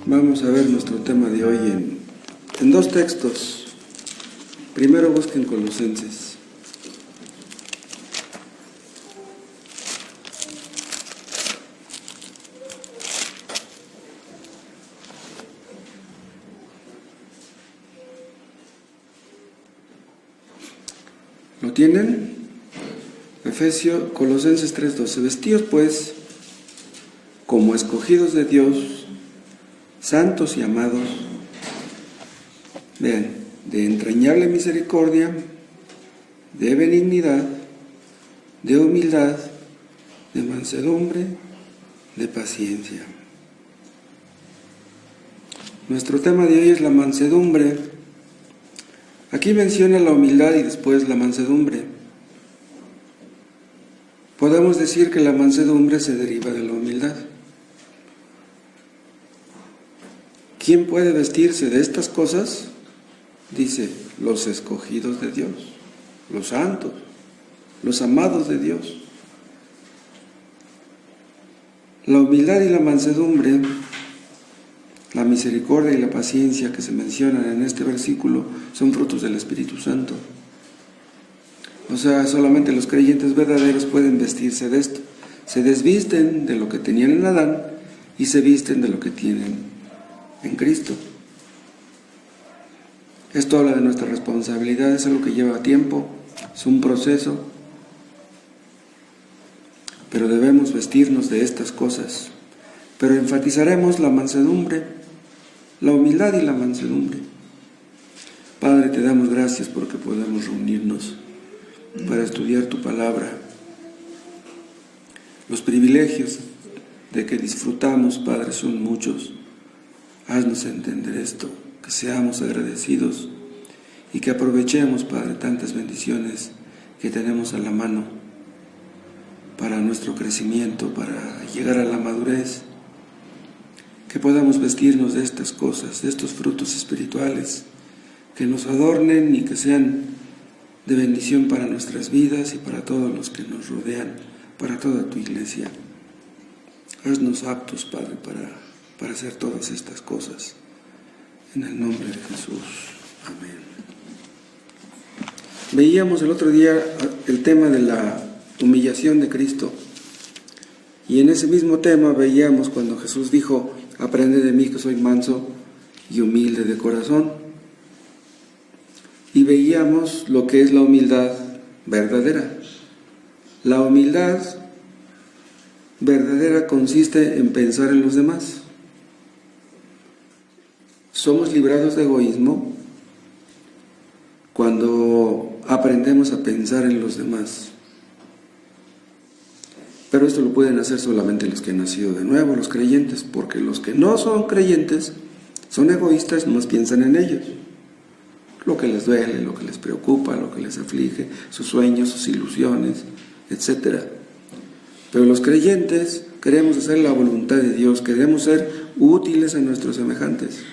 Vamos a ver nuestro tema de hoy en dos textos. Primero busquen Colosenses. ¿Lo tienen? Colosenses 3:12. Vestíos pues como escogidos de Dios, santos y amados, vean, de entrañable misericordia, de benignidad, de humildad, de mansedumbre, de paciencia. Nuestro tema de hoy es la mansedumbre. Aquí menciona la humildad y después la mansedumbre. Podemos decir que la mansedumbre se deriva de la humildad. ¿Quién puede vestirse de estas cosas? Dice, los escogidos de Dios, los santos, los amados de Dios. La humildad y la mansedumbre, la misericordia y la paciencia que se mencionan en este versículo son frutos del Espíritu Santo. O sea, solamente los creyentes verdaderos pueden vestirse de esto. Se desvisten de lo que tenían en Adán y se visten de lo que tienen en Cristo. Esto habla de nuestra responsabilidad, es algo que lleva tiempo, es un proceso, pero debemos vestirnos de estas cosas. Pero enfatizaremos la mansedumbre, la humildad y la mansedumbre. Padre, te damos gracias porque podemos reunirnos para estudiar tu palabra. Los privilegios de que disfrutamos, Padre, son muchos. Haznos entender esto, que seamos agradecidos y que aprovechemos, Padre, tantas bendiciones que tenemos a la mano para nuestro crecimiento, para llegar a la madurez, que podamos vestirnos de estas cosas, de estos frutos espirituales, que nos adornen y que sean de bendición para nuestras vidas y para todos los que nos rodean, para toda tu iglesia. Haznos aptos, Padre, para hacer todas estas cosas. En el nombre de Jesús. Amén. Veíamos el otro día el tema de la humillación de Cristo. Y en ese mismo tema veíamos cuando Jesús dijo, aprended de mí que soy manso y humilde de corazón. Y veíamos lo que es la humildad verdadera. La humildad verdadera consiste en pensar en los demás. Somos librados de egoísmo cuando aprendemos a pensar en los demás. Pero esto lo pueden hacer solamente los que han nacido de nuevo, los creyentes, porque los que no son creyentes son egoístas, nomás piensan en ellos. Lo que les duele, lo que les preocupa, lo que les aflige, sus sueños, sus ilusiones, etc. Pero los creyentes queremos hacer la voluntad de Dios, queremos ser útiles a nuestros semejantes.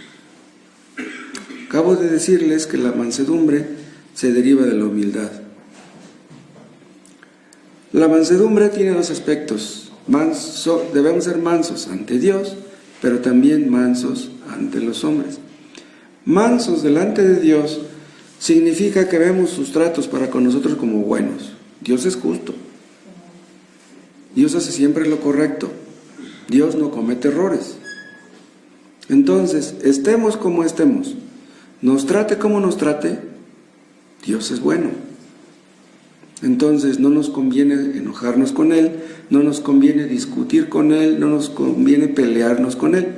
Acabo de decirles que la mansedumbre se deriva de la humildad. La mansedumbre tiene dos aspectos. Debemos ser mansos ante Dios, pero también mansos ante los hombres. Mansos delante de Dios significa que vemos sus tratos para con nosotros como buenos. Dios es justo. Dios hace siempre lo correcto. Dios no comete errores. Entonces, estemos como estemos, nos trate como nos trate, Dios es bueno. Entonces no nos conviene enojarnos con Él, no nos conviene discutir con Él, no nos conviene pelearnos con Él.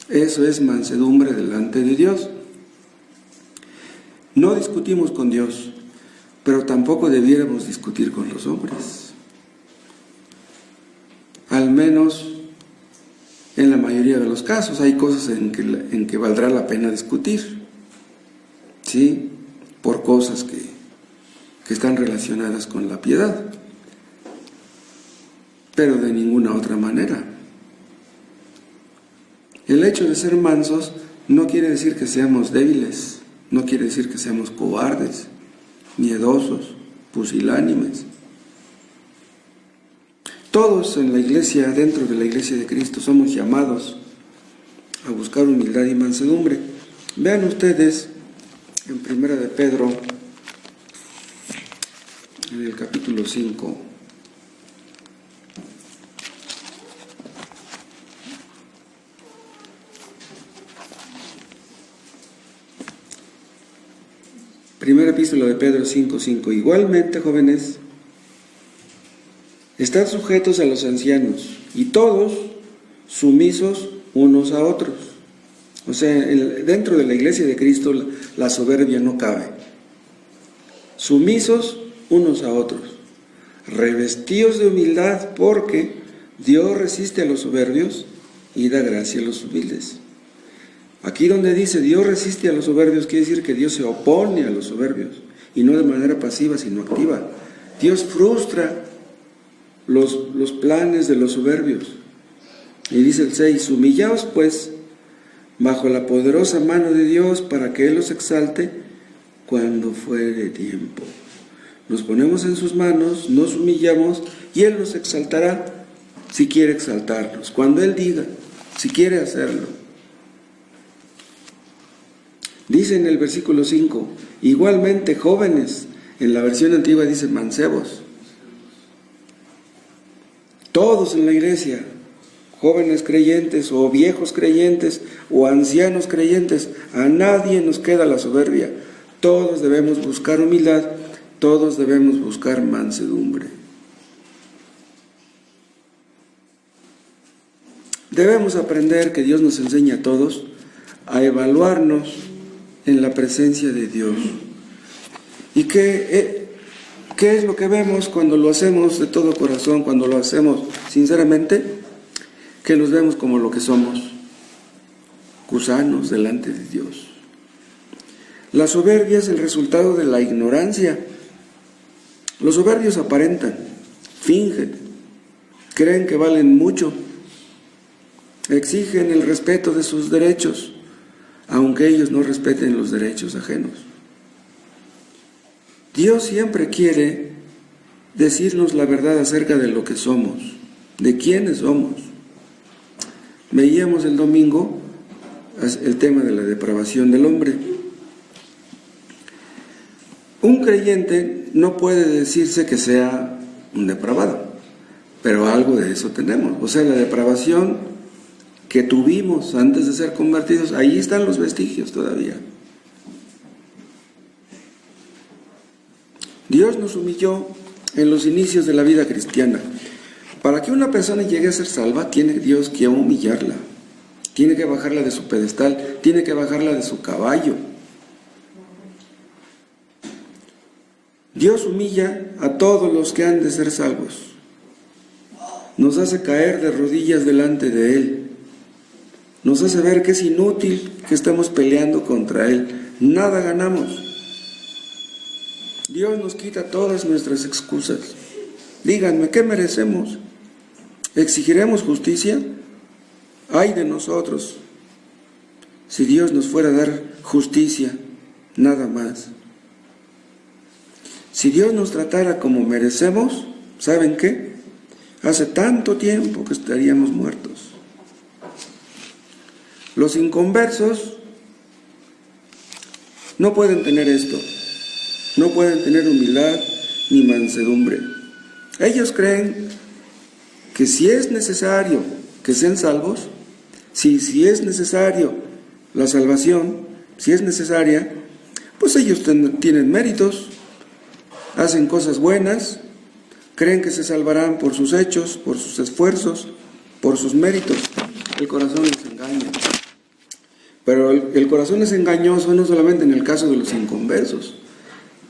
Eso es mansedumbre delante de Dios. No discutimos con Dios, pero tampoco debiéramos discutir con los hombres. Al menos en la mayoría de los casos hay cosas en que valdrá la pena discutir, ¿sí? Por cosas que están relacionadas con la piedad, pero de ninguna otra manera. El hecho de ser mansos no quiere decir que seamos débiles, no quiere decir que seamos cobardes, miedosos, pusilánimes. Todos en la iglesia, dentro de la iglesia de Cristo, somos llamados a buscar humildad y mansedumbre. Vean ustedes en Primera de Pedro, en el capítulo 5. Primera epístola de Pedro 5:5. Igualmente, jóvenes, estad sujetos a los ancianos y todos sumisos unos a otros. O sea, dentro de la iglesia de Cristo la soberbia no cabe. Sumisos unos a otros, revestidos de humildad, porque Dios resiste a los soberbios y da gracia a los humildes. Aquí donde dice Dios resiste a los soberbios, quiere decir que Dios se opone a los soberbios, y no de manera pasiva, sino activa. Dios frustra los planes de los soberbios. Y dice el 6, humillaos pues bajo la poderosa mano de Dios, para que Él los exalte cuando fuere tiempo. Nos ponemos en sus manos, nos humillamos, y Él nos exaltará si quiere exaltarnos, cuando Él diga, si quiere hacerlo. Dice en el versículo 5, igualmente jóvenes, en la versión antigua dice mancebos. Todos en la iglesia, jóvenes creyentes o viejos creyentes o ancianos creyentes, a nadie nos queda la soberbia. Todos debemos buscar humildad, todos debemos buscar mansedumbre. Debemos aprender que Dios nos enseña a todos a evaluarnos en la presencia de Dios. ¿Y qué es lo que vemos cuando lo hacemos de todo corazón, cuando lo hacemos sinceramente? Que nos vemos como lo que somos, gusanos delante de Dios. La soberbia es el resultado de la ignorancia. Los soberbios aparentan, fingen, creen que valen mucho, exigen el respeto de sus derechos, aunque ellos no respeten los derechos ajenos. Dios siempre quiere decirnos la verdad acerca de lo que somos, de quiénes somos. Veíamos el domingo el tema de la depravación del hombre. Un creyente no puede decirse que sea un depravado, pero algo de eso tenemos. O sea, la depravación que tuvimos antes de ser convertidos, ahí están los vestigios todavía. Dios nos humilló en los inicios de la vida cristiana. Para que una persona llegue a ser salva, tiene Dios que humillarla, tiene que bajarla de su pedestal, tiene que bajarla de su caballo. Dios humilla a todos los que han de ser salvos. Nos hace caer de rodillas delante de Él. Nos hace ver que es inútil que estemos peleando contra Él. Nada ganamos. Dios nos quita todas nuestras excusas. Díganme, ¿qué merecemos? ¿Exigiremos justicia? Ay de nosotros, si Dios nos fuera a dar justicia, nada más. Si Dios nos tratara como merecemos, ¿saben qué? Hace tanto tiempo que estaríamos muertos. Los inconversos no pueden tener esto, no pueden tener humildad ni mansedumbre. Ellos creen que si es necesario que sean salvos, si es necesario la salvación, si es necesaria, pues ellos tienen méritos, hacen cosas buenas, creen que se salvarán por sus hechos, por sus esfuerzos, por sus méritos. El corazón les engaña. Pero el corazón es engañoso no solamente en el caso de los inconversos,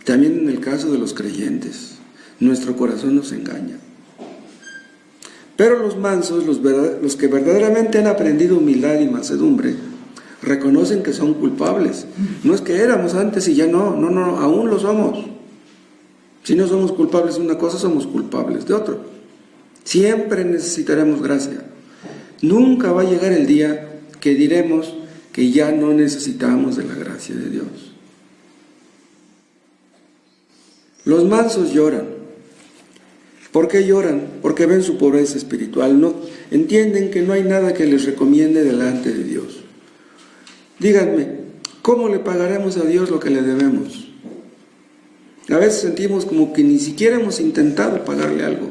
también en el caso de los creyentes. Nuestro corazón nos engaña. Pero los mansos, los que verdaderamente han aprendido humildad y mansedumbre, reconocen que son culpables. No es que éramos antes y ya no, aún lo somos. Si no somos culpables de una cosa, somos culpables de otra. Siempre necesitaremos gracia. Nunca va a llegar el día que diremos que ya no necesitamos de la gracia de Dios. Los mansos lloran. ¿Por qué lloran? Porque ven su pobreza espiritual. No entienden que no hay nada que les recomiende delante de Dios. Díganme, ¿cómo le pagaremos a Dios lo que le debemos? A veces sentimos como que ni siquiera hemos intentado pagarle algo.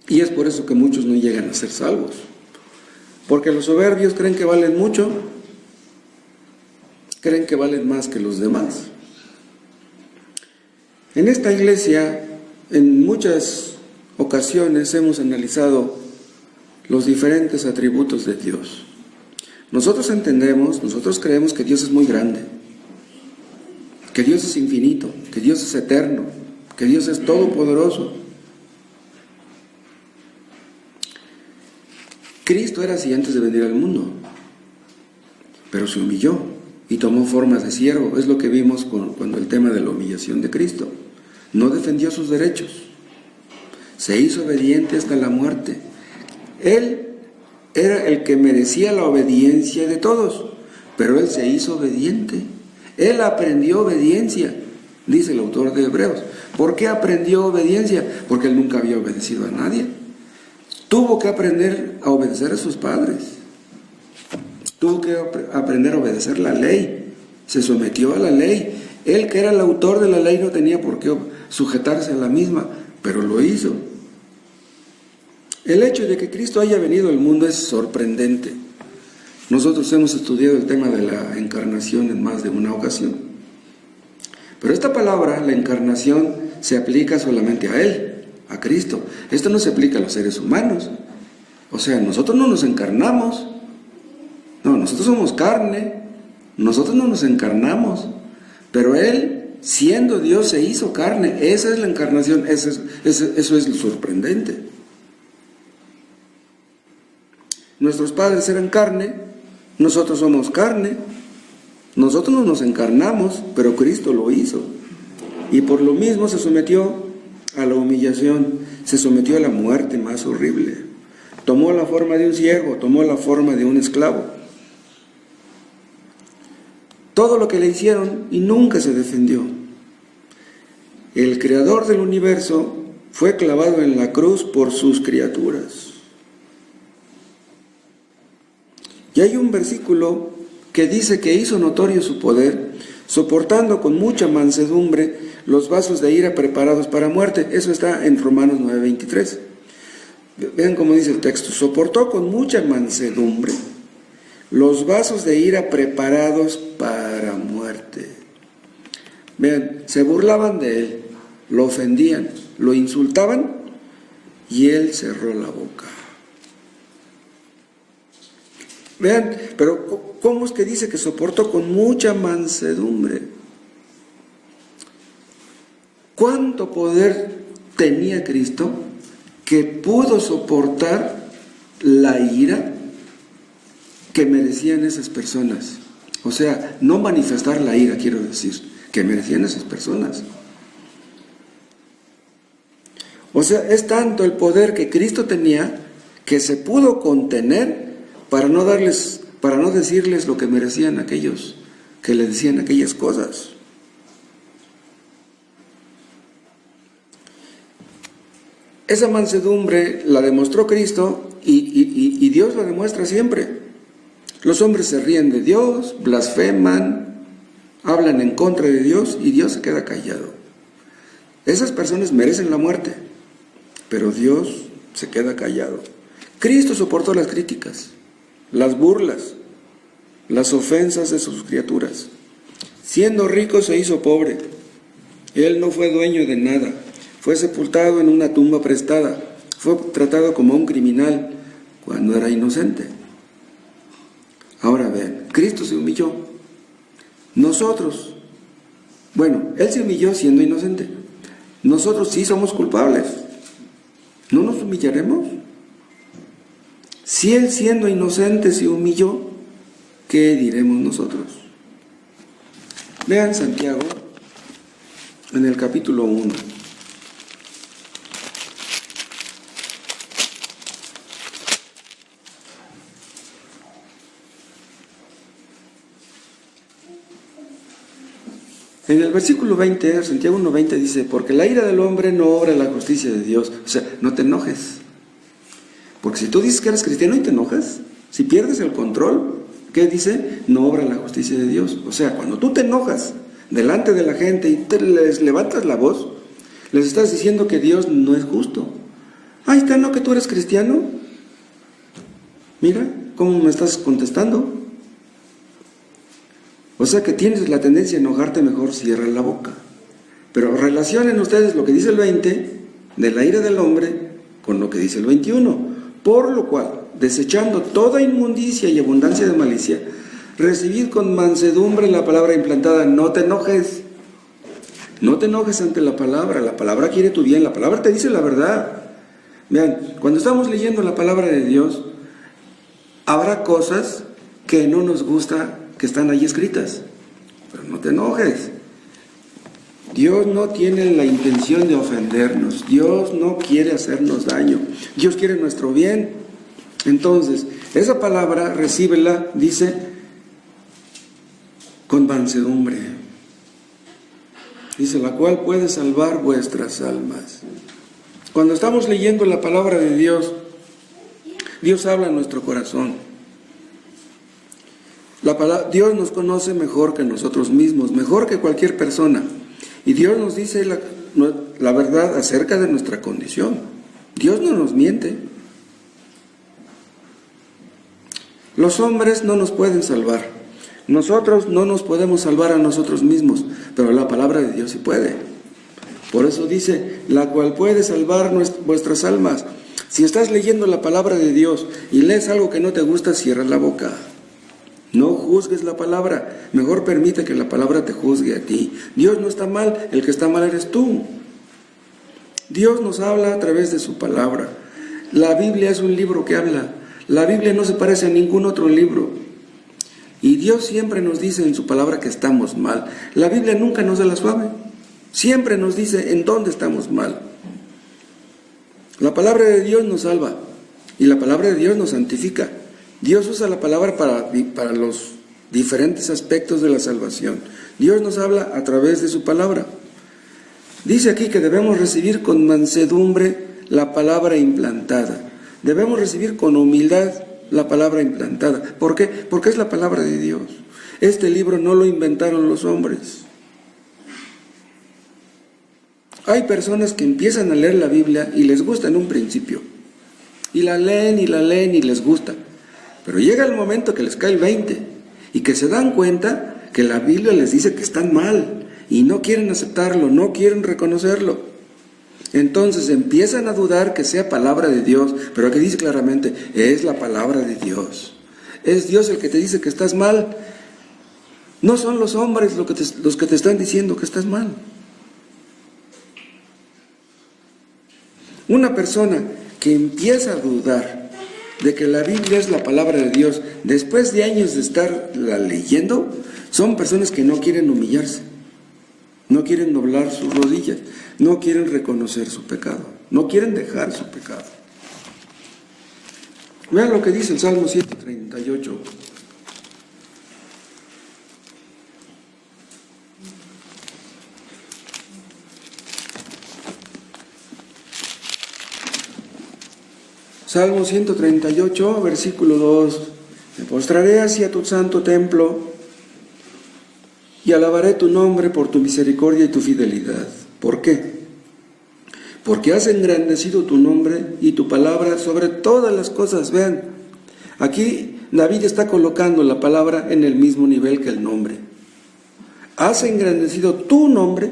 Y es por eso que muchos no llegan a ser salvos. Porque los soberbios creen que valen mucho, creen que valen más que los demás. En esta iglesia, en muchas ocasiones hemos analizado los diferentes atributos de Dios. Nosotros entendemos, nosotros creemos que Dios es muy grande, que Dios es infinito, que Dios es eterno, que Dios es todopoderoso. Cristo era así antes de venir al mundo, pero se humilló y tomó formas de siervo. Es lo que vimos cuando el tema de la humillación de Cristo. No defendió sus derechos, se hizo obediente hasta la muerte. Él era el que merecía la obediencia de todos, pero Él se hizo obediente. Él aprendió obediencia, dice el autor de Hebreos. ¿Por qué aprendió obediencia? Porque Él nunca había obedecido a nadie. Tuvo que aprender a obedecer a sus padres. Tuvo que aprender a obedecer la ley. Se sometió a la ley. Él, que era el autor de la ley, no tenía por qué sujetarse a la misma, pero lo hizo. El hecho de que Cristo haya venido al mundo es sorprendente. Nosotros hemos estudiado el tema de la encarnación en más de una ocasión. Pero esta palabra, la encarnación, se aplica solamente a Él, a Cristo. Esto no se aplica a los seres humanos. O sea, nosotros no nos encarnamos. No, nosotros somos carne. Nosotros no nos encarnamos. Pero Él, siendo Dios, se hizo carne. Esa es la encarnación. Eso es lo sorprendente. Nuestros padres eran carne. Nosotros somos carne. Nosotros no nos encarnamos, pero Cristo lo hizo. Y por lo mismo se sometió a la humillación, se sometió a la muerte más horrible. Tomó la forma de un siervo, tomó la forma de un esclavo. Todo lo que le hicieron y nunca se defendió. El creador del universo fue clavado en la cruz por sus criaturas. Y hay un versículo que dice que hizo notorio su poder, soportando con mucha mansedumbre los vasos de ira preparados para muerte. Eso está en Romanos 9:23. Vean cómo dice el texto: soportó con mucha mansedumbre los vasos de ira preparados para muerte. Vean, se burlaban de él, lo ofendían, lo insultaban y él cerró la boca. Vean, pero ¿cómo es que dice que soportó con mucha mansedumbre? ¿Cuánto poder tenía Cristo que pudo soportar la ira que merecían esas personas? O sea, no manifestar la ira, quiero decir, que merecían esas personas. O sea, es tanto el poder que Cristo tenía que se pudo contener para no decirles lo que merecían aquellos que le decían aquellas cosas. Esa mansedumbre la demostró Cristo y Dios la demuestra siempre. Los hombres se ríen de Dios, blasfeman, hablan en contra de Dios y Dios se queda callado. Esas personas merecen la muerte, pero Dios se queda callado. Cristo soportó las críticas, las burlas, las ofensas de sus criaturas. Siendo rico se hizo pobre. Él no fue dueño de nada. Fue sepultado en una tumba prestada. Fue tratado como un criminal cuando era inocente. Ahora vean, Cristo se humilló. Nosotros, bueno, Él se humilló siendo inocente. Nosotros sí somos culpables. ¿No nos humillaremos? Si Él siendo inocente se humilló, ¿qué diremos nosotros? Vean Santiago en el capítulo 1. En el versículo 20, Santiago 1:20 dice: porque la ira del hombre no obra la justicia de Dios. O sea, no te enojes. Porque si tú dices que eres cristiano y te enojas, Si pierdes el control, ¿qué dice? No obra la justicia de Dios. O sea, cuando tú te enojas delante de la gente y les levantas la voz, les estás diciendo que Dios no es justo. Ahí está, ¿no que tú eres cristiano? Mira cómo me estás contestando. O sea que tienes la tendencia a enojarte, mejor cierra la boca. Pero relacionen ustedes lo que dice el 20 de la ira del hombre con lo que dice el 21. Por lo cual, desechando toda inmundicia y abundancia de malicia, recibid con mansedumbre la palabra implantada. No te enojes. No te enojes ante la palabra quiere tu bien, la palabra te dice la verdad. Vean, cuando estamos leyendo la palabra de Dios, habrá cosas que no nos gusta que están ahí escritas, pero no te enojes. Dios no tiene la intención de ofendernos, Dios no quiere hacernos daño, Dios quiere nuestro bien. Entonces, esa palabra, recíbela, dice, con mansedumbre. Dice, la cual puede salvar vuestras almas. Cuando estamos leyendo la palabra de Dios, Dios habla en nuestro corazón. Dios nos conoce mejor que nosotros mismos, mejor que cualquier persona. Y Dios nos dice la verdad acerca de nuestra condición. Dios no nos miente. Los hombres no nos pueden salvar. Nosotros no nos podemos salvar a nosotros mismos, pero la palabra de Dios sí puede. Por eso dice, la cual puede salvar vuestras almas. Si estás leyendo la palabra de Dios y lees algo que no te gusta, cierra la boca. No juzgues la palabra, mejor permite que la palabra te juzgue a ti. Dios no está mal, el que está mal eres tú. Dios nos habla a través de su palabra. La Biblia es un libro que habla. La Biblia no se parece a ningún otro libro. Y Dios siempre nos dice en su palabra que estamos mal. La Biblia nunca nos da la suave. Siempre nos dice en dónde estamos mal. La palabra de Dios nos salva y la palabra de Dios nos santifica. Dios usa la palabra para los diferentes aspectos de la salvación. Dios nos habla a través de su palabra. Dice aquí que debemos recibir con mansedumbre la palabra implantada. Debemos recibir con humildad la palabra implantada. ¿Por qué? Porque es la palabra de Dios. Este libro no lo inventaron los hombres. Hay personas que empiezan a leer la Biblia y les gusta en un principio. Y la leen y les gusta. Pero llega el momento que les cae el 20 y que se dan cuenta que la Biblia les dice que están mal y no quieren aceptarlo, no quieren reconocerlo. Entonces empiezan a dudar que sea palabra de Dios, pero aquí dice claramente, es la palabra de Dios. Es Dios el que te dice que estás mal. No son los hombres los que te están diciendo que estás mal. Una persona que empieza a dudar de que la Biblia es la palabra de Dios, después de años de estarla leyendo, son personas que no quieren humillarse, no quieren doblar sus rodillas, no quieren reconocer su pecado, no quieren dejar su pecado. Vean lo que dice el Salmo 138. Salmo 138, versículo 2. Me postraré hacia tu santo templo y alabaré tu nombre por tu misericordia y tu fidelidad. ¿Por qué? Porque has engrandecido tu nombre y tu palabra sobre todas las cosas. Vean, aquí David está colocando la palabra en el mismo nivel que el nombre. Has engrandecido tu nombre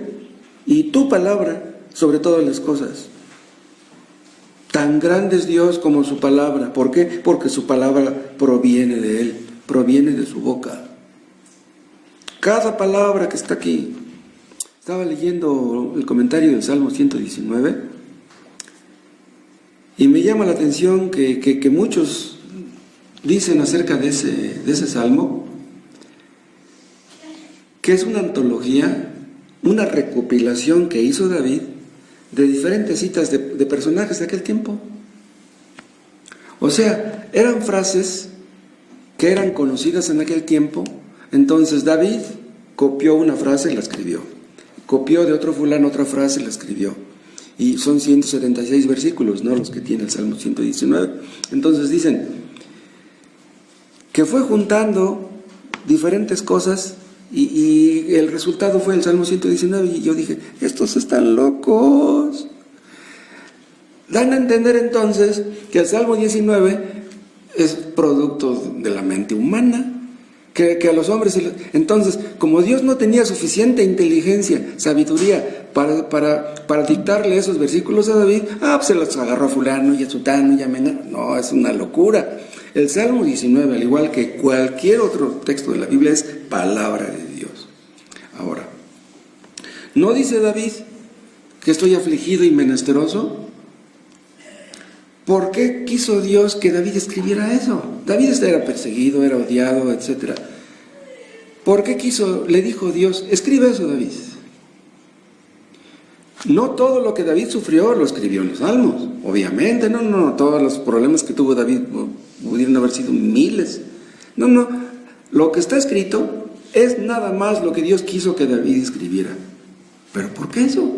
y tu palabra sobre todas las cosas. Tan grande es Dios como su palabra. ¿Por qué? Porque su palabra proviene de Él, proviene de su boca. Cada palabra que está aquí. Estaba leyendo el comentario del Salmo 119 y me llama la atención que muchos dicen acerca de ese Salmo que es una antología, una recopilación que hizo David de diferentes citas de personajes de aquel tiempo. O sea, eran frases que eran conocidas en aquel tiempo. Entonces David copió una frase y la escribió. Copió de otro fulano otra frase y la escribió. Y son 176 versículos, no los que tiene el Salmo 119. Entonces dicen, que fue juntando diferentes cosas y el resultado fue el Salmo 119, y yo dije, estos están locos. Dan a entender entonces que el Salmo 19 es producto de la mente humana, que a los hombres... Entonces, como Dios no tenía suficiente inteligencia, sabiduría para dictarle esos versículos a David, pues se los agarró a fulano y a sutano y a mengano. No, es una locura. El Salmo 19, al igual que cualquier otro texto de la Biblia, es palabra de Dios. Ahora, ¿no dice David que estoy afligido y menesteroso? ¿Por qué quiso Dios que David escribiera eso? David era perseguido, era odiado, etc. ¿Por qué le dijo Dios, escribe eso, David? No todo lo que David sufrió lo escribió en los Salmos, obviamente, no, todos los problemas que tuvo David pudieron haber sido miles. No, lo que está escrito es nada más lo que Dios quiso que David escribiera. ¿Pero por qué eso?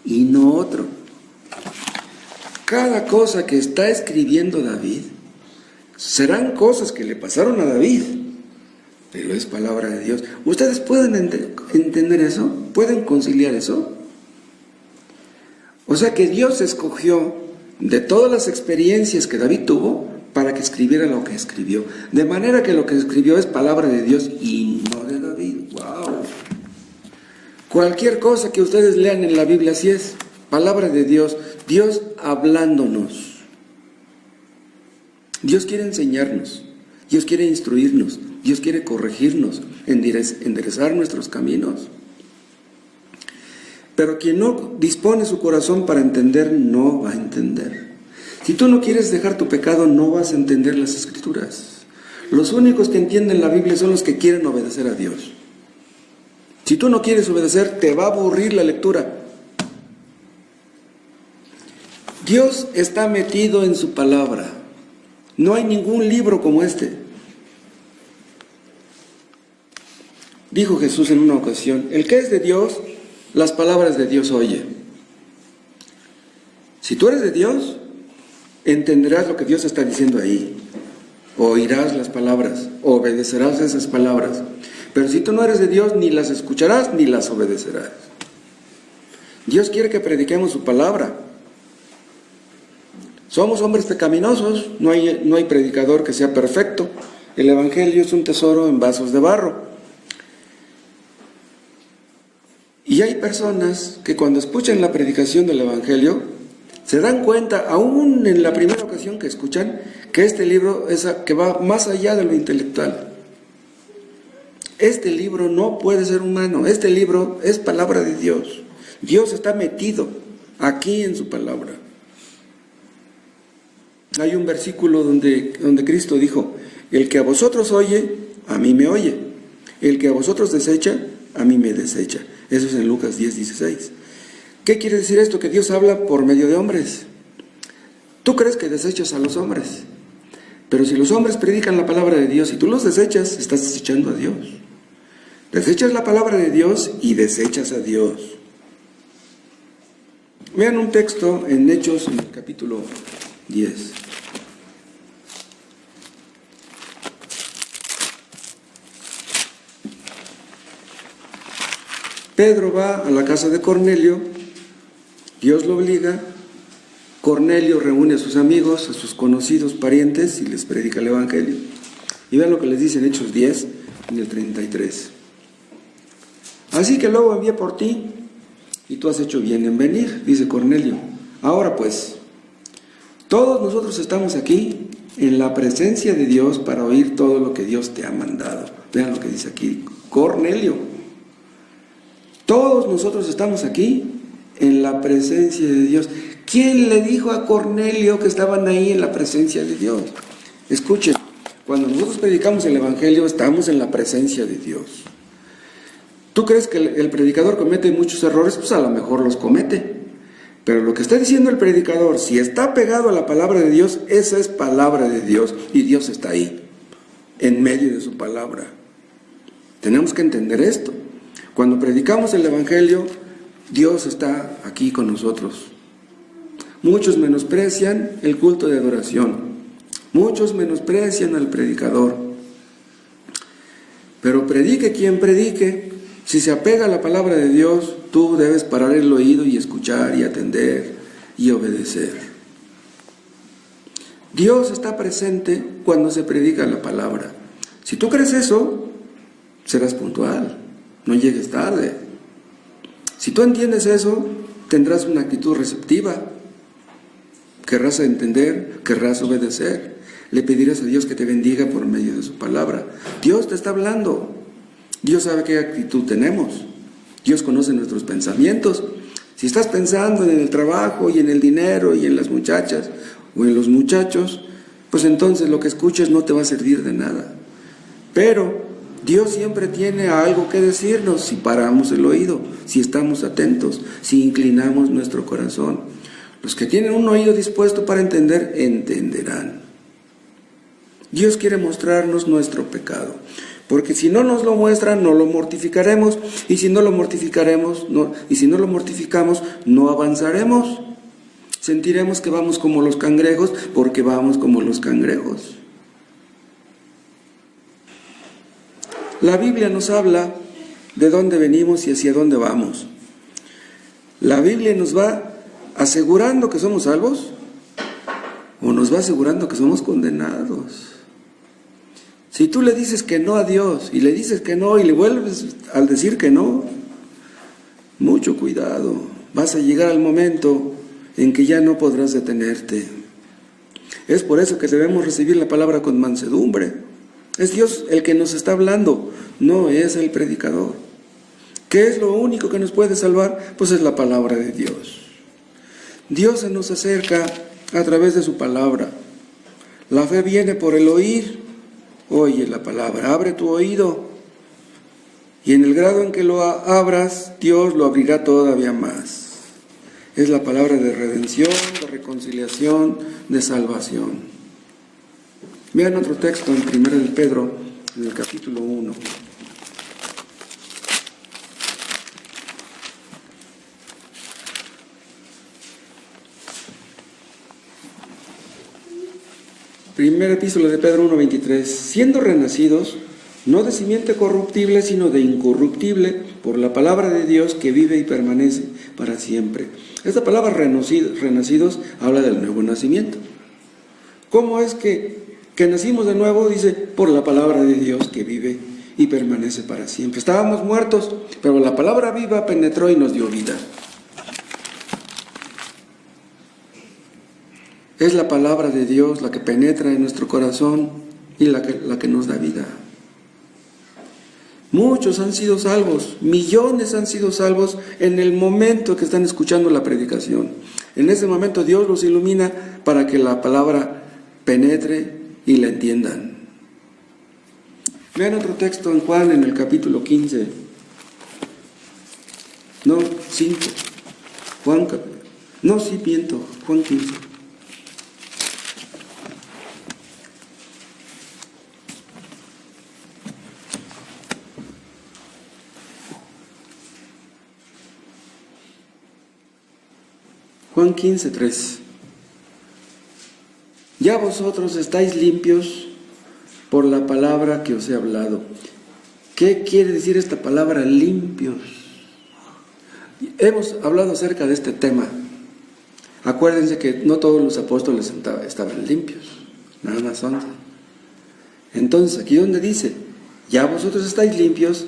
Y no otro. Cada cosa que está escribiendo David serán cosas que le pasaron a David, pero es palabra de Dios. ¿Ustedes pueden entender eso? ¿Pueden conciliar eso? O sea que Dios escogió de todas las experiencias que David tuvo para que escribiera lo que escribió. De manera que lo que escribió es palabra de Dios y no de David. ¡Wow! Cualquier cosa que ustedes lean en la Biblia así es. Palabra de Dios, Dios hablándonos. Dios quiere enseñarnos, Dios quiere instruirnos, Dios quiere corregirnos, enderezar nuestros caminos. Pero quien no dispone su corazón para entender, no va a entender. Si tú no quieres dejar tu pecado, no vas a entender las Escrituras. Los únicos que entienden la Biblia son los que quieren obedecer a Dios. Si tú no quieres obedecer, te va a aburrir la lectura. Dios está metido en su palabra. No hay ningún libro como este. Dijo Jesús en una ocasión, el que es de Dios, las palabras de Dios oye. Si tú eres de Dios, entenderás lo que Dios está diciendo ahí. Oirás las palabras, obedecerás esas palabras. Pero si tú no eres de Dios, ni las escucharás ni las obedecerás. Dios quiere que prediquemos su palabra. Somos hombres pecaminosos, no hay predicador que sea perfecto. El Evangelio es un tesoro en vasos de barro. Y hay personas que cuando escuchan la predicación del Evangelio, se dan cuenta, aún en la primera ocasión que escuchan, que este libro que va más allá de lo intelectual. Este libro no puede ser humano, este libro es palabra de Dios. Dios está metido aquí en su palabra. Hay un versículo donde Cristo dijo, el que a vosotros oye, a mí me oye. El que a vosotros desecha, a mí me desecha. Eso es en Lucas 10:16. ¿Qué quiere decir esto? Que Dios habla por medio de hombres. Tú crees que desechas a los hombres, pero si los hombres predican la palabra de Dios y tú los desechas, estás desechando a Dios. Desechas la palabra de Dios y desechas a Dios. Vean un texto en Hechos, en el capítulo 10. Pedro va a la casa de Cornelio, Dios lo obliga, Cornelio reúne a sus amigos, a sus conocidos parientes y les predica el Evangelio. Y vean lo que les dice en Hechos 10, en el 33. Así que luego envié por ti, y tú has hecho bien en venir, dice Cornelio. Ahora pues, todos nosotros estamos aquí en la presencia de Dios para oír todo lo que Dios te ha mandado. Vean lo que dice aquí Cornelio. Todos nosotros estamos aquí en la presencia de Dios. ¿Quién le dijo a Cornelio que estaban ahí en la presencia de Dios? Escuchen, cuando nosotros predicamos el Evangelio, estamos en la presencia de Dios. ¿Tú crees que el predicador comete muchos errores? Pues a lo mejor los comete. Pero lo que está diciendo el predicador, si está pegado a la palabra de Dios, esa es palabra de Dios y Dios está ahí, en medio de su palabra. Tenemos que entender esto. Cuando predicamos el Evangelio, Dios está aquí con nosotros. Muchos menosprecian el culto de adoración. Muchos menosprecian al predicador. Pero predique quien predique, si se apega a la palabra de Dios, tú debes parar el oído y escuchar y atender y obedecer. Dios está presente cuando se predica la palabra. Si tú crees eso, serás puntual, no llegues tarde. Si tú entiendes eso, tendrás una actitud receptiva. Querrás entender, querrás obedecer. Le pedirás a Dios que te bendiga por medio de su palabra. Dios te está hablando. Dios sabe qué actitud tenemos. Dios conoce nuestros pensamientos. Si estás pensando en el trabajo y en el dinero y en las muchachas o en los muchachos, pues entonces lo que escuches no te va a servir de nada. Pero Dios siempre tiene algo que decirnos si paramos el oído, si estamos atentos, si inclinamos nuestro corazón. Los que tienen un oído dispuesto para entender, entenderán. Dios quiere mostrarnos nuestro pecado, porque si no nos lo muestra, no lo mortificaremos, y si no lo mortificamos, no avanzaremos. Sentiremos que vamos como los cangrejos, porque vamos como los cangrejos. La Biblia nos habla de dónde venimos y hacia dónde vamos. La Biblia nos va asegurando que somos salvos, o nos va asegurando que somos condenados. Si tú le dices que no a Dios, y le dices que no, y le vuelves al decir que no, mucho cuidado, vas a llegar al momento en que ya no podrás detenerte. Es por eso que debemos recibir la palabra con mansedumbre. Es Dios el que nos está hablando, no es el predicador. ¿Qué es lo único que nos puede salvar? Pues es la palabra de Dios. Dios se nos acerca a través de su palabra. La fe viene por el oír. Oye la palabra, abre tu oído, y en el grado en que lo abras, Dios lo abrirá todavía más. Es la palabra de redención, de reconciliación, de salvación. Vean otro texto en 1 de Pedro, en el capítulo 1. Primera epístola de Pedro 1:23, siendo renacidos, no de simiente corruptible, sino de incorruptible, por la palabra de Dios que vive y permanece para siempre. Esta palabra renacidos habla del nuevo nacimiento. ¿Cómo es que nacimos de nuevo? Dice, por la palabra de Dios que vive y permanece para siempre. Estábamos muertos, pero la palabra viva penetró y nos dio vida. Es la palabra de Dios la que penetra en nuestro corazón y la que nos da vida. Muchos han sido salvos, millones han sido salvos en el momento que están escuchando la predicación. En ese momento Dios los ilumina para que la palabra penetre y la entiendan. Vean otro texto en Juan, en el capítulo 15. No, 5. Juan 15. Juan 15:3. Ya vosotros estáis limpios por la palabra que os he hablado. ¿Qué quiere decir esta palabra limpios? Hemos hablado acerca de este tema. Acuérdense que no todos los apóstoles estaban limpios, nada más 11. Entonces, aquí donde dice, ya vosotros estáis limpios,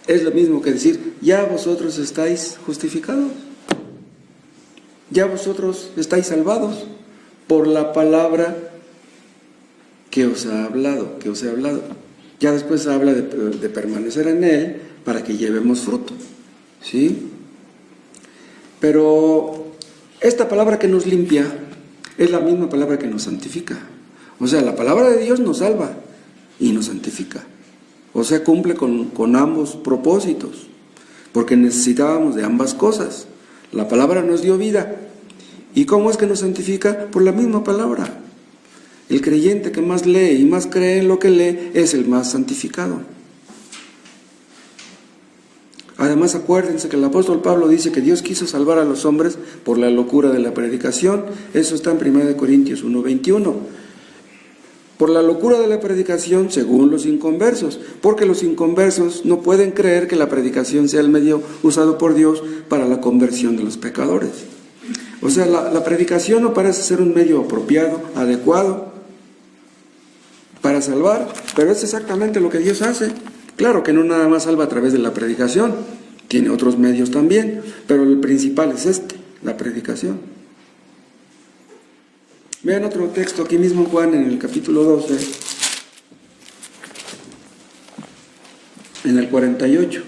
es lo mismo que decir, ya vosotros estáis justificados. Ya vosotros estáis salvados por la palabra que os ha hablado, Ya después habla de permanecer en Él para que llevemos fruto, ¿sí? Pero esta palabra que nos limpia es la misma palabra que nos santifica. O sea, la palabra de Dios nos salva y nos santifica. O sea, cumple con ambos propósitos, porque necesitábamos de ambas cosas. La palabra nos dio vida. ¿Y cómo es que nos santifica? Por la misma palabra. El creyente que más lee y más cree en lo que lee es el más santificado. Además, acuérdense que el apóstol Pablo dice que Dios quiso salvar a los hombres por la locura de la predicación. Eso está en 1 Corintios 1:21. por la locura de la predicación según los inconversos, porque los inconversos no pueden creer que la predicación sea el medio usado por Dios para la conversión de los pecadores. O sea, la predicación no parece ser un medio apropiado, adecuado para salvar, pero es exactamente lo que Dios hace. Claro que no nada más salva a través de la predicación, tiene otros medios también, pero el principal es la predicación. Vean otro texto aquí mismo, Juan, en el capítulo 12, en el 48.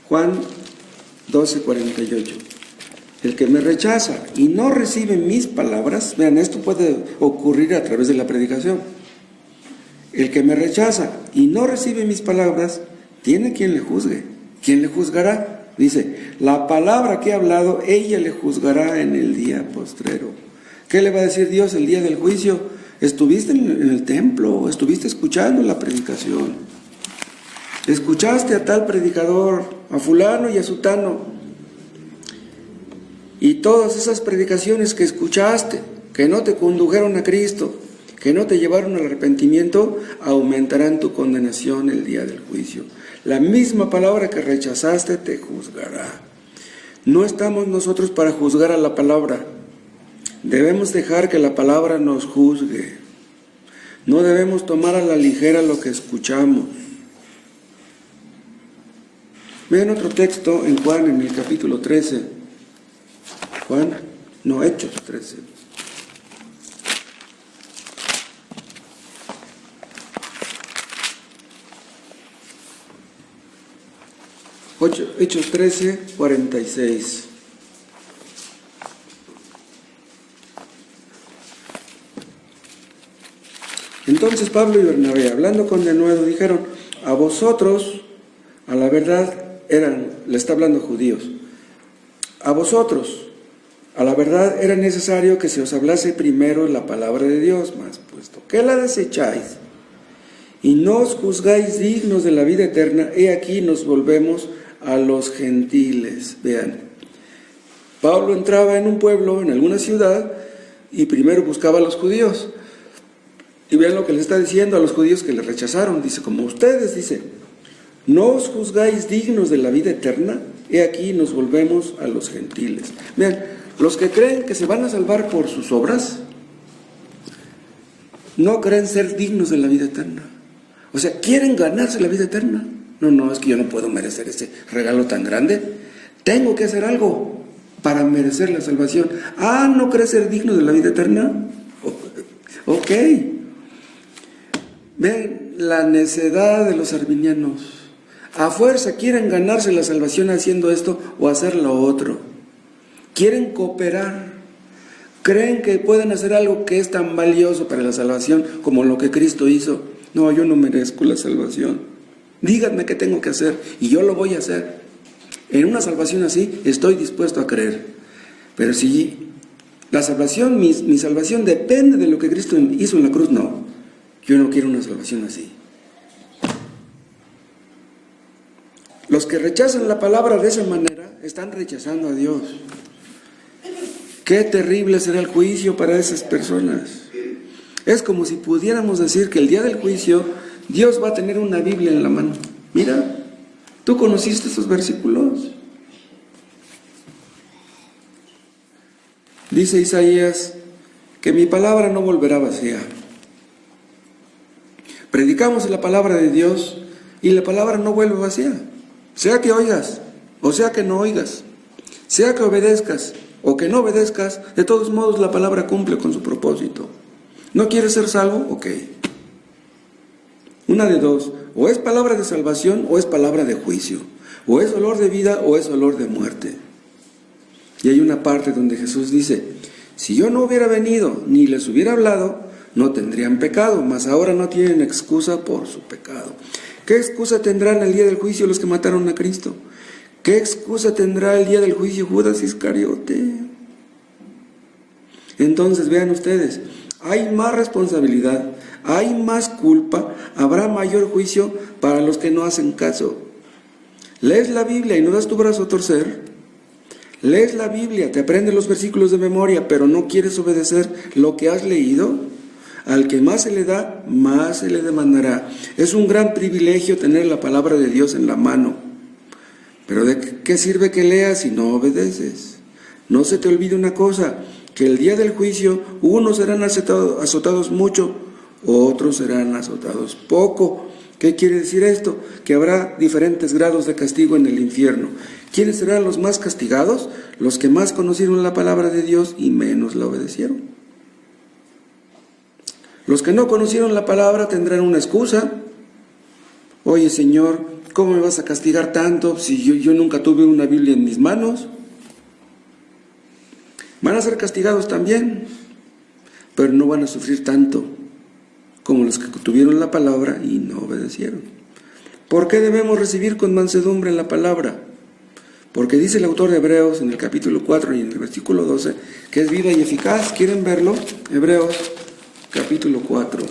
Juan 12, 48. El que me rechaza y no recibe mis palabras, vean, esto puede ocurrir a través de la predicación. El que me rechaza y no recibe mis palabras, tiene quien le juzgue. ¿Quién le juzgará? Dice, la palabra que he hablado, ella le juzgará en el día postrero. ¿Qué le va a decir Dios el día del juicio? Estuviste en el templo, estuviste escuchando la predicación. Escuchaste a tal predicador, a fulano y a sutano. Y todas esas predicaciones que escuchaste, que no te condujeron a Cristo, que no te llevaron al arrepentimiento, aumentarán tu condenación el día del juicio. La misma palabra que rechazaste te juzgará. No estamos nosotros para juzgar a la palabra. Debemos dejar que la palabra nos juzgue. No debemos tomar a la ligera lo que escuchamos. Vean otro texto en Juan, en el capítulo 13. Hechos 13. Hechos 13, 46. Entonces Pablo y Bernabé, hablando con denuedo, dijeron, a vosotros, a la verdad, le está hablando a judíos, a vosotros, a la verdad era necesario que se os hablase primero la palabra de Dios, mas puesto que la desecháis y no os juzgáis dignos de la vida eterna, he aquí nos volvemos a los gentiles. Vean, Pablo entraba en un pueblo, en alguna ciudad, y primero buscaba a los judíos. Y vean lo que le está diciendo a los judíos que le rechazaron. Dice, como ustedes, dice, no os juzgáis dignos de la vida eterna, he aquí nos volvemos a los gentiles. Vean, los que creen que se van a salvar por sus obras, no creen ser dignos de la vida eterna. O sea, quieren ganarse la vida eterna. No, es que yo no puedo merecer ese regalo tan grande. Tengo que hacer algo para merecer la salvación. ¿No crees ser digno de la vida eterna? Ok. Ven la necedad de los arminianos. A fuerza quieren ganarse la salvación haciendo esto o hacer lo otro. Quieren cooperar. Creen que pueden hacer algo que es tan valioso para la salvación como lo que Cristo hizo. No, yo no merezco la salvación. Díganme qué tengo que hacer y yo lo voy a hacer. En una salvación así estoy dispuesto a creer. Pero si la salvación, mi salvación depende de lo que Cristo hizo en la cruz, no. Yo no quiero una salvación así. Los que rechazan la palabra de esa manera están rechazando a Dios. Qué terrible será el juicio para esas personas. Es como si pudiéramos decir que el día del juicio Dios va a tener una Biblia en la mano. Mira, ¿tú conociste esos versículos? Dice Isaías que mi palabra no volverá vacía. Predicamos la palabra de Dios y la palabra no vuelve vacía. Sea que oigas o sea que no oigas, sea que obedezcas o que no obedezcas, de todos modos la palabra cumple con su propósito. ¿No quieres ser salvo? Ok. Una de dos, o es palabra de salvación o es palabra de juicio, o es olor de vida o es olor de muerte. Y hay una parte donde Jesús dice, si yo no hubiera venido ni les hubiera hablado, no tendrían pecado, mas ahora no tienen excusa por su pecado. ¿Qué excusa tendrán el día del juicio los que mataron a Cristo? ¿Qué excusa tendrá el día del juicio Judas Iscariote? Entonces vean ustedes, hay más responsabilidad, hay más culpa, habrá mayor juicio para los que no hacen caso. Lees la Biblia y no das tu brazo a torcer. Lees la Biblia, te aprendes los versículos de memoria, pero no quieres obedecer lo que has leído. Al que más se le da, más se le demandará. Es un gran privilegio tener la palabra de Dios en la mano. Pero ¿de qué sirve que leas si no obedeces? No se te olvide una cosa, que el día del juicio unos serán azotados mucho, otros serán azotados poco. ¿Qué quiere decir esto? Que habrá diferentes grados de castigo en el infierno. ¿Quiénes serán los más castigados? Los que más conocieron la palabra de Dios y menos la obedecieron. Los que no conocieron la palabra tendrán una excusa. Oye, Señor, ¿cómo me vas a castigar tanto si yo nunca tuve una Biblia en mis manos? Van a ser castigados también, pero no van a sufrir tanto como los que tuvieron la palabra y no obedecieron. ¿Por qué debemos recibir con mansedumbre la palabra? Porque dice el autor de Hebreos en el capítulo 4 y en el versículo 12 que es viva y eficaz. ¿Quieren verlo? Hebreos capítulo 4.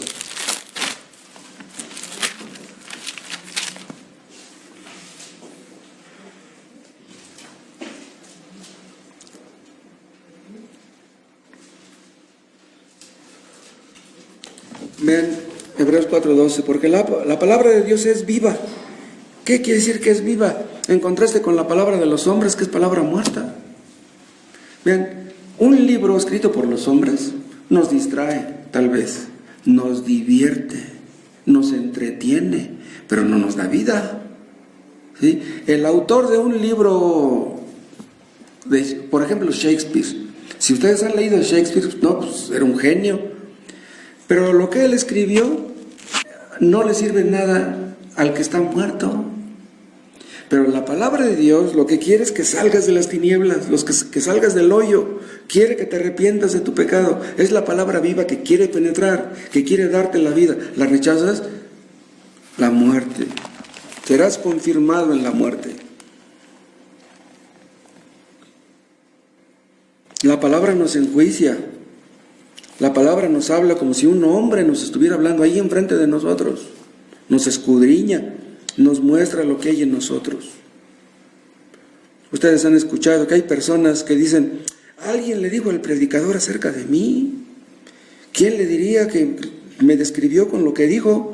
Vean Hebreos 4:12, porque la palabra de Dios es viva. ¿Qué quiere decir que es viva? En contraste con la palabra de los hombres, que es palabra muerta. Vean, un libro escrito por los hombres nos distrae, tal vez, nos divierte, nos entretiene, pero no nos da vida. ¿Sí? El autor de un libro, por ejemplo, Shakespeare, si ustedes han leído Shakespeare, no, pues era un genio, pero lo que él escribió no le sirve nada al que está muerto. Pero la palabra de Dios lo que quiere es que salgas de las tinieblas, que salgas del hoyo, quiere que te arrepientas de tu pecado. Es la palabra viva que quiere penetrar, que quiere darte la vida. ¿La rechazas? La muerte. Serás confirmado en la muerte. La palabra nos enjuicia. La palabra nos habla como si un hombre nos estuviera hablando ahí enfrente de nosotros. Nos escudriña, nos muestra lo que hay en nosotros. Ustedes han escuchado que hay personas que dicen, alguien le dijo al predicador acerca de mí. ¿Quién le diría que me describió con lo que dijo?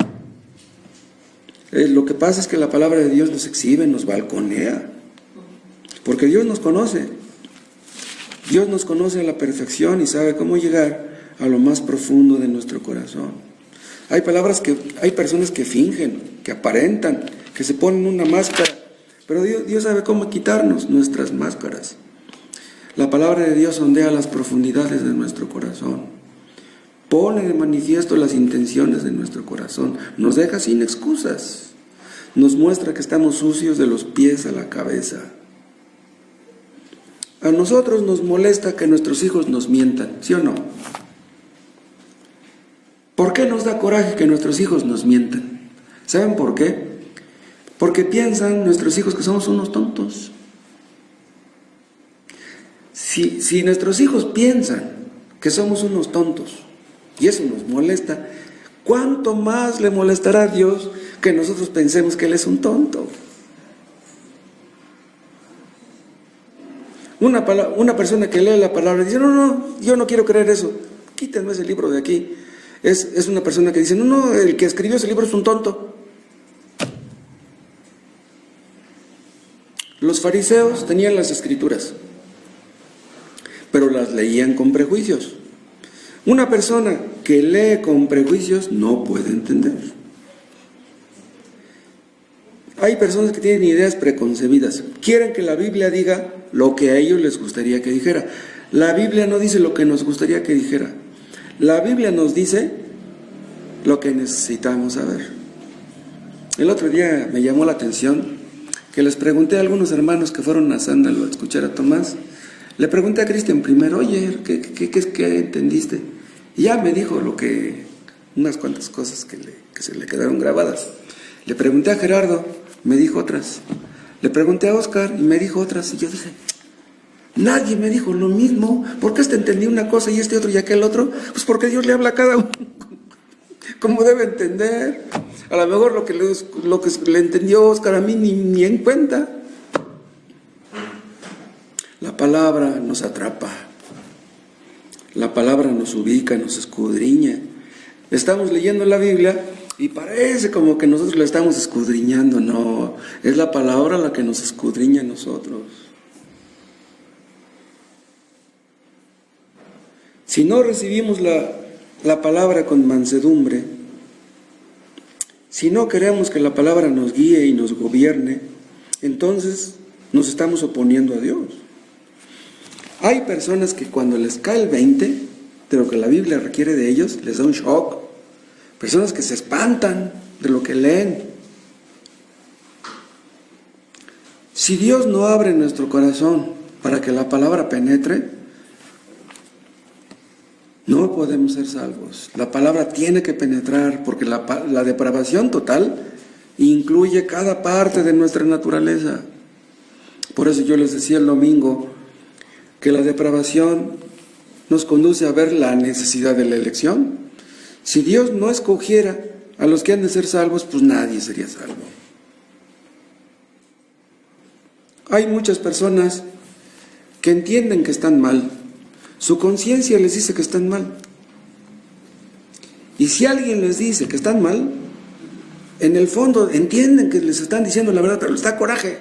Lo que pasa es que la palabra de Dios nos exhibe, nos balconea. Porque Dios nos conoce. Dios nos conoce a la perfección y sabe cómo llegar a lo más profundo de nuestro corazón. Hay personas que fingen, que aparentan, que se ponen una máscara, pero Dios sabe cómo quitarnos nuestras máscaras. La palabra de Dios sondea las profundidades de nuestro corazón, pone de manifiesto las intenciones de nuestro corazón, nos deja sin excusas, nos muestra que estamos sucios de los pies a la cabeza. A nosotros nos molesta que nuestros hijos nos mientan, ¿sí o no? ¿Por qué nos da coraje que nuestros hijos nos mientan? ¿Saben por qué? Porque piensan nuestros hijos que somos unos tontos. Si nuestros hijos piensan que somos unos tontos y eso nos molesta, ¿cuánto más le molestará a Dios que nosotros pensemos que Él es un tonto? Una persona que lee la palabra dice, no, yo no quiero creer eso, quítenme ese libro de aquí. Es una persona que dice, no, el que escribió ese libro es un tonto. Los fariseos tenían las escrituras, pero las leían con prejuicios. Una persona que lee con prejuicios no puede entender. Hay personas que tienen ideas preconcebidas, quieren que la Biblia diga lo que a ellos les gustaría que dijera. La Biblia no dice lo que nos gustaría que dijera. La Biblia nos dice lo que necesitamos saber. El otro día me llamó la atención que les pregunté a algunos hermanos que fueron a Sándalo a escuchar a Tomás. Le pregunté a Cristian primero, oye, ¿qué entendiste? Y ya me dijo unas cuantas cosas que se le quedaron grabadas. Le pregunté a Gerardo, me dijo otras. Le pregunté a Oscar y me dijo otras. Y yo dije, nadie me dijo lo mismo. ¿Por qué este entendí una cosa y este otro y aquel otro? Pues porque Dios le habla a cada uno como debe entender. A lo mejor lo que le entendió Oscar a mí ni en cuenta. La palabra nos atrapa. La palabra nos ubica, nos escudriña. Estamos leyendo la Biblia y parece como que nosotros la estamos escudriñando. No, es la palabra la que nos escudriña a nosotros. Si no recibimos la palabra con mansedumbre, si no queremos que la palabra nos guíe y nos gobierne, entonces nos estamos oponiendo a Dios. Hay personas que cuando les cae el 20 de lo que la Biblia requiere de ellos, les da un shock. Personas que se espantan de lo que leen. Si Dios no abre nuestro corazón para que la palabra penetre, no podemos ser salvos. La palabra tiene que penetrar porque la depravación total incluye cada parte de nuestra naturaleza. Por eso yo les decía el domingo que la depravación nos conduce a ver la necesidad de la elección. Si Dios no escogiera a los que han de ser salvos, pues nadie sería salvo. Hay muchas personas que entienden que están mal. Su conciencia les dice que están mal. Y si alguien les dice que están mal, en el fondo entienden que les están diciendo la verdad, pero les da coraje.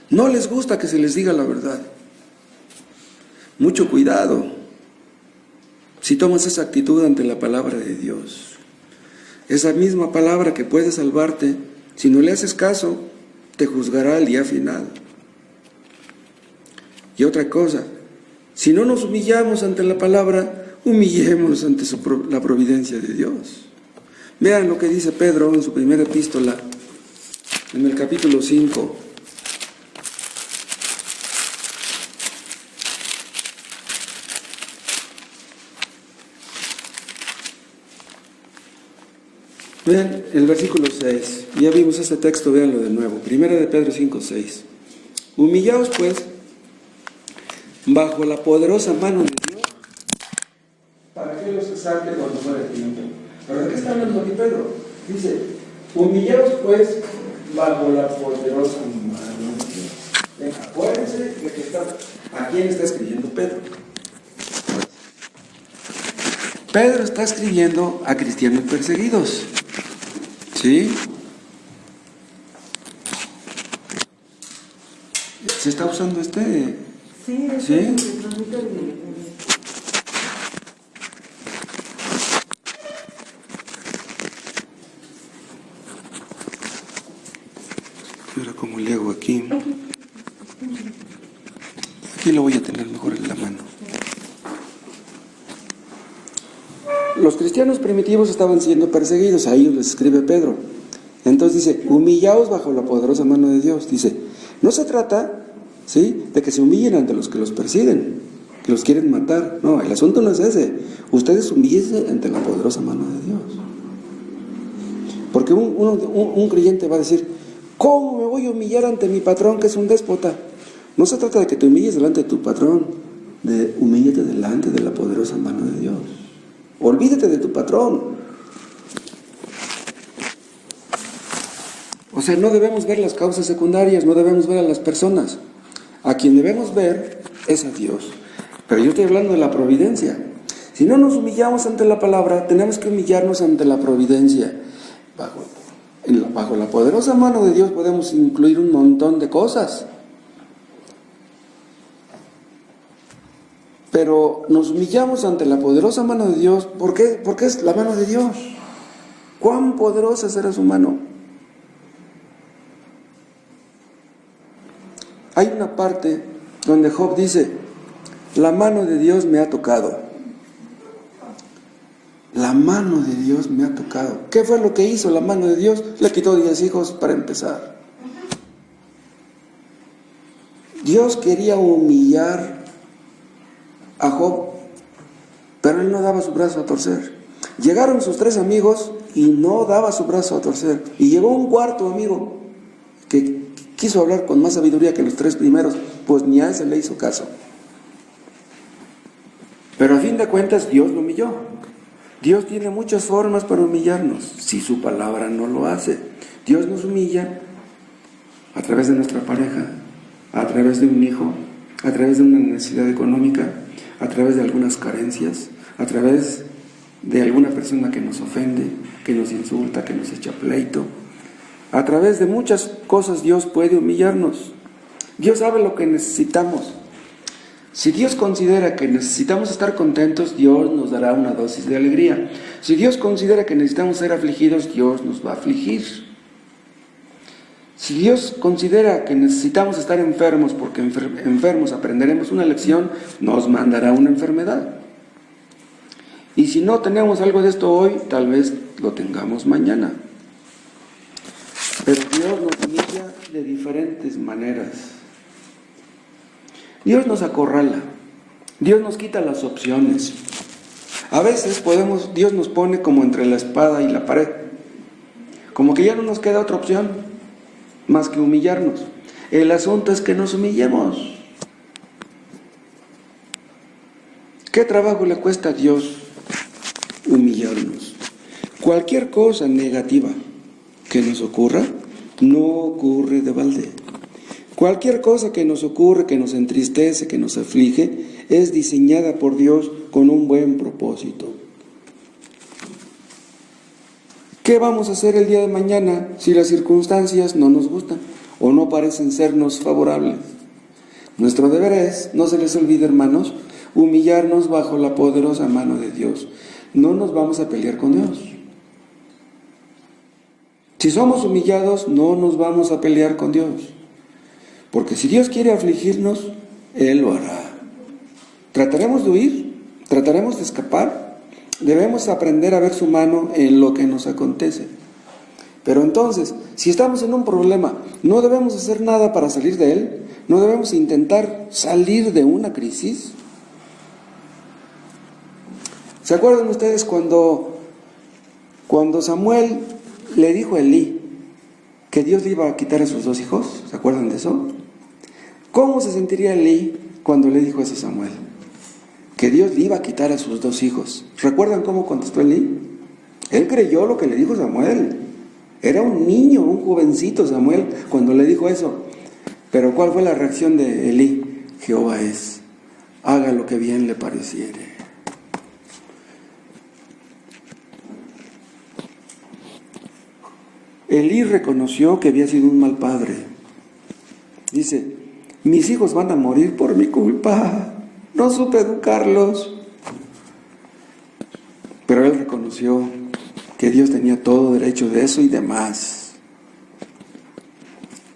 No les gusta que se les diga la verdad. Mucho cuidado si tomas esa actitud ante la palabra de Dios. Esa misma palabra que puede salvarte, si no le haces caso, te juzgará al día final. Y otra cosa, si no nos humillamos ante la palabra, humillémonos ante la providencia de Dios. Vean lo que dice Pedro en su primera epístola, en el capítulo 5. Vean el versículo 6. Ya vimos este texto, véanlo de nuevo. Primera de Pedro 5, 6. Humillaos pues bajo la poderosa mano de Dios, para que los exalte cuando fuera el tiempo. ¿Pero de qué está hablando aquí Pedro? Dice, humillaos pues bajo la poderosa mano de Dios. Venga, acuérdense de que ¿a quién está escribiendo Pedro? Pedro está escribiendo a cristianos perseguidos. ¿Sí? ¿Se está usando este? Sí, ¿Sí? Ahora, ¿cómo le hago aquí? Aquí lo voy a tener mejor en la mano. Los cristianos primitivos estaban siendo perseguidos, a ellos les escribe Pedro. Entonces dice, humillaos bajo la poderosa mano de Dios. Dice, no se trata, ¿sí?, de que se humillen ante los que los persiguen, que los quieren matar. No, el asunto no es ese. Ustedes humíllense ante la poderosa mano de Dios. Porque un creyente va a decir, ¿cómo me voy a humillar ante mi patrón que es un déspota? No se trata de que te humilles delante de tu patrón, humíllate delante de la poderosa mano de Dios. Olvídate de tu patrón. O sea, no debemos ver las causas secundarias, no debemos ver a las personas. A quien debemos ver es a Dios. Pero yo estoy hablando de la providencia. Si no nos humillamos ante la palabra, tenemos que humillarnos ante la providencia. Bajo la poderosa mano de Dios podemos incluir un montón de cosas. Pero nos humillamos ante la poderosa mano de Dios. ¿Por qué? Porque es la mano de Dios. ¿Cuán poderosa será su mano? Hay una parte donde Job dice, la mano de Dios me ha tocado. La mano de Dios me ha tocado. ¿Qué fue lo que hizo la mano de Dios? Le quitó 10 hijos para empezar. Dios quería humillar a Job, pero él no daba su brazo a torcer. Llegaron sus 3 amigos y no daba su brazo a torcer. Y llegó un cuarto amigo que quiso hablar con más sabiduría que los 3 primeros, pues ni a ese le hizo caso. Pero a fin de cuentas Dios lo humilló. Dios tiene muchas formas para humillarnos, si su palabra no lo hace. Dios nos humilla a través de nuestra pareja, a través de un hijo, a través de una necesidad económica, a través de algunas carencias, a través de alguna persona que nos ofende, que nos insulta, que nos echa pleito. A través de muchas cosas Dios puede humillarnos. Dios sabe lo que necesitamos. Si Dios considera que necesitamos estar contentos, Dios nos dará una dosis de alegría. Si Dios considera que necesitamos ser afligidos, Dios nos va a afligir. Si Dios considera que necesitamos estar enfermos, porque enfermos aprenderemos una lección, nos mandará una enfermedad. Y si no tenemos algo de esto hoy, tal vez lo tengamos mañana. Pero Dios nos humilla de diferentes maneras. Dios nos acorrala, Dios nos quita las opciones. A veces Dios nos pone como entre la espada y la pared, como que ya no nos queda otra opción más que humillarnos. El asunto es que nos humillemos. ¿Qué trabajo le cuesta a Dios humillarnos? Cualquier cosa negativa que nos ocurra, no ocurre de balde. Cualquier cosa que nos ocurre, que nos entristece, que nos aflige, es diseñada por Dios con un buen propósito. ¿Qué vamos a hacer el día de mañana si las circunstancias no nos gustan o no parecen sernos favorables? Nuestro deber es, no se les olvide, hermanos, humillarnos bajo la poderosa mano de Dios. No nos vamos a pelear con Dios. Si somos humillados, no nos vamos a pelear con Dios. Porque si Dios quiere afligirnos, Él lo hará. ¿Trataremos de huir? ¿Trataremos de escapar? Debemos aprender a ver su mano en lo que nos acontece. Pero entonces, si estamos en un problema, ¿no debemos hacer nada para salir de él? ¿No debemos intentar salir de una crisis? ¿Se acuerdan ustedes cuando Samuel le dijo a Elí que Dios le iba a quitar a sus 2 hijos? ¿Se acuerdan de eso? ¿Cómo se sentiría Elí cuando le dijo eso a Samuel? Que Dios le iba a quitar a sus 2 hijos. ¿Recuerdan cómo contestó Elí? Él creyó lo que le dijo Samuel. Era un niño, un jovencito Samuel cuando le dijo eso. Pero ¿cuál fue la reacción de Elí? Jehová es, haga lo que bien le pareciere. Elí reconoció que había sido un mal padre. Dice, mis hijos van a morir por mi culpa, no supe educarlos. Pero él reconoció que Dios tenía todo derecho de eso y demás.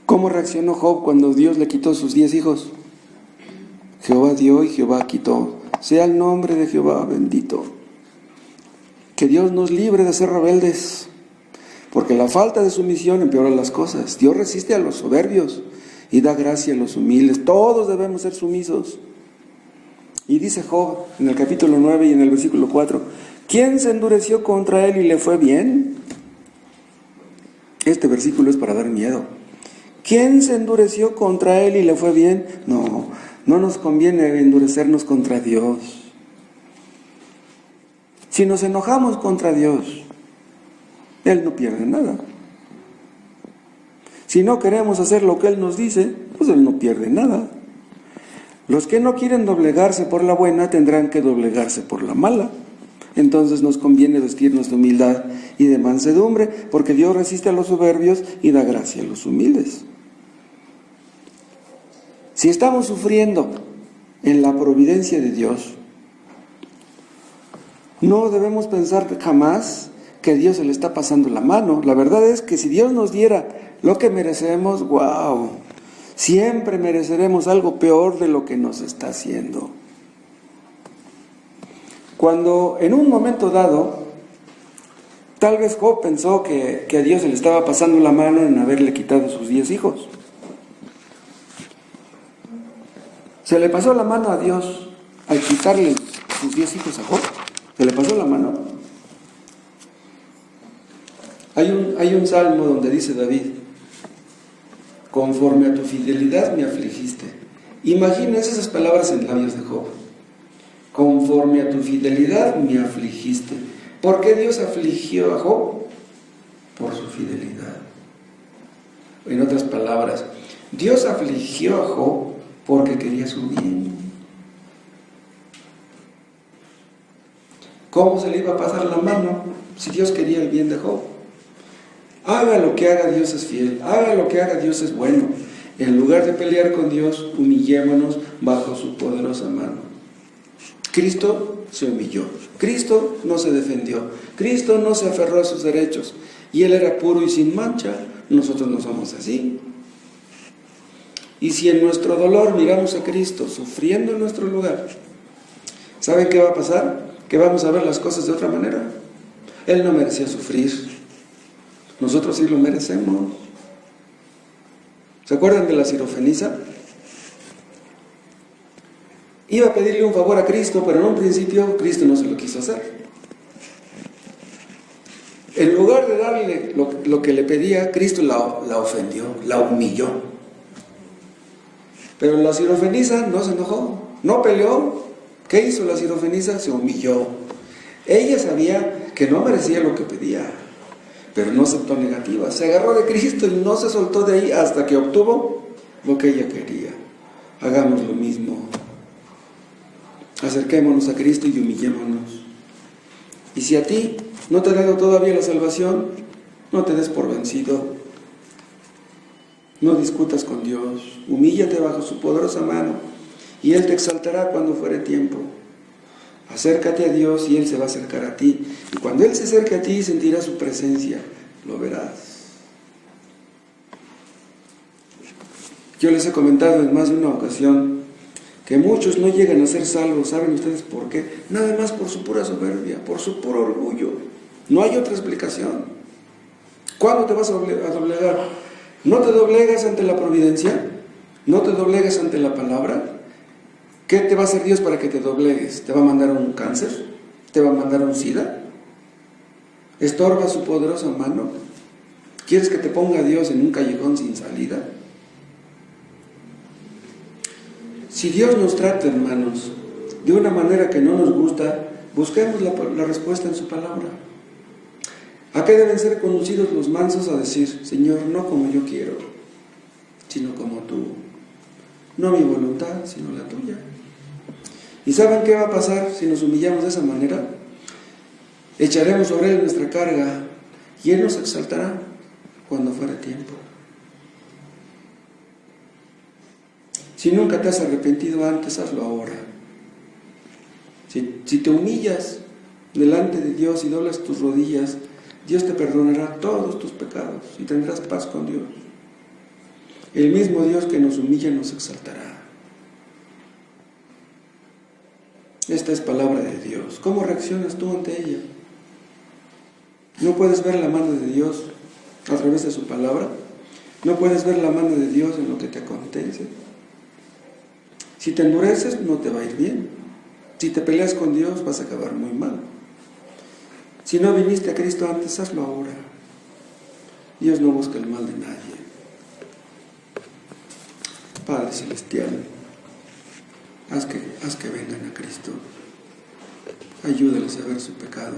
¿Cómo reaccionó Job cuando Dios le quitó sus 10 hijos? Jehová dio y Jehová quitó. Sea el nombre de Jehová bendito. Que Dios nos libre de ser rebeldes, porque la falta de sumisión empeora las cosas. Dios resiste a los soberbios y da gracia a los humildes. Todos debemos ser sumisos. Y dice Job en el capítulo 9 y en el versículo 4, ¿quién se endureció contra él y le fue bien? Este versículo es para dar miedo. ¿Quién se endureció contra él y le fue bien? No nos conviene endurecernos contra Dios. Si nos enojamos contra Dios, Él no pierde nada. Si no queremos hacer lo que Él nos dice, pues Él no pierde nada. Los que no quieren doblegarse por la buena tendrán que doblegarse por la mala. Entonces nos conviene vestirnos de humildad y de mansedumbre, porque Dios resiste a los soberbios y da gracia a los humildes. Si estamos sufriendo en la providencia de Dios, no debemos pensar jamás que Dios se le está pasando la mano. La verdad es que si Dios nos diera lo que merecemos, ¡wow!, siempre mereceremos algo peor de lo que nos está haciendo. Cuando en un momento dado, tal vez Job pensó que a Dios se le estaba pasando la mano en haberle quitado sus 10 hijos. ¿Se le pasó la mano a Dios al quitarle sus 10 hijos a Job? ¿Se le pasó la mano? Hay un salmo donde dice David, conforme a tu fidelidad me afligiste. Imagínense esas palabras en labios de Job. Conforme a tu fidelidad me afligiste. ¿Por qué Dios afligió a Job? Por su fidelidad. En otras palabras, Dios afligió a Job porque quería su bien. ¿Cómo se le iba a pasar la mano si Dios quería el bien de Job? Haga lo que haga, Dios es fiel. Haga lo que haga, Dios es bueno. En lugar de pelear con Dios, humillémonos bajo su poderosa mano. Cristo se humilló. Cristo no se defendió. Cristo no se aferró a sus derechos. Y Él era puro y sin mancha. Nosotros no somos así. Y si en nuestro dolor miramos a Cristo sufriendo en nuestro lugar, ¿saben qué va a pasar? Que vamos a ver las cosas de otra manera. Él no merecía sufrir. Nosotros sí lo merecemos. ¿Se acuerdan de la sirofenisa? Iba a pedirle un favor a Cristo, pero en un principio Cristo no se lo quiso hacer. En lugar de darle lo que le pedía, Cristo la ofendió, la humilló. Pero la sirofenisa no se enojó, no peleó. ¿Qué hizo la sirofenisa? Se humilló. Ella sabía que no merecía lo que pedía, pero no aceptó negativas. Se agarró de Cristo y no se soltó de ahí hasta que obtuvo lo que ella quería. Hagamos lo mismo. Acerquémonos a Cristo y humillémonos. Y si a ti no te ha dado todavía la salvación, no te des por vencido. No discutas con Dios. Humíllate bajo su poderosa mano y Él te exaltará cuando fuere tiempo. Acércate a Dios y Él se va a acercar a ti. Y cuando Él se acerque a ti, sentirás su presencia. Lo verás. Yo les he comentado en más de una ocasión que muchos no llegan a ser salvos. ¿Saben ustedes por qué? Nada más por su pura soberbia, por su puro orgullo. No hay otra explicación. ¿Cuándo te vas a doblegar? ¿No te doblegas ante la providencia? ¿No te doblegas ante la palabra? ¿Qué te va a hacer Dios para que te doblegues? ¿Te va a mandar un cáncer? ¿Te va a mandar un SIDA? ¿Estorba su poderosa mano? ¿Quieres que te ponga Dios en un callejón sin salida? Si Dios nos trata, hermanos, de una manera que no nos gusta, busquemos la respuesta en su palabra. ¿A qué deben ser conducidos los mansos a decir, Señor, no como yo quiero, sino como tú? No mi voluntad, sino la tuya. ¿Y saben qué va a pasar si nos humillamos de esa manera? Echaremos sobre Él nuestra carga y Él nos exaltará cuando fuera tiempo. Si nunca te has arrepentido antes, hazlo ahora. Si te humillas delante de Dios y doblas tus rodillas, Dios te perdonará todos tus pecados y tendrás paz con Dios. El mismo Dios que nos humilla nos exaltará. Esta es palabra de Dios. ¿Cómo reaccionas tú ante ella? ¿No puedes ver la mano de Dios a través de su palabra? ¿No puedes ver la mano de Dios en lo que te acontece? Si te endureces, no te va a ir bien. Si te peleas con Dios, vas a acabar muy mal. Si no viniste a Cristo antes, hazlo ahora. Dios no busca el mal de nadie. Padre Celestial, haz que vengan a Cristo. Ayúdales a ver su pecado,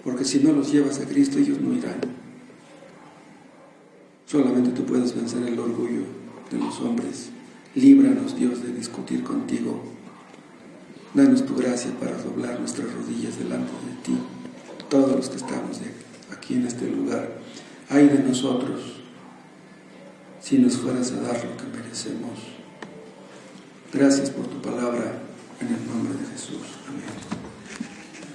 porque si no los llevas a Cristo, ellos no irán. Solamente tú puedes vencer el orgullo de los hombres. Líbranos, Dios, de discutir contigo. Danos tu gracia para doblar nuestras rodillas delante de ti. Todos los que estamos aquí en este lugar, ay de nosotros si nos fueras a dar lo que merecemos. Gracias por tu palabra.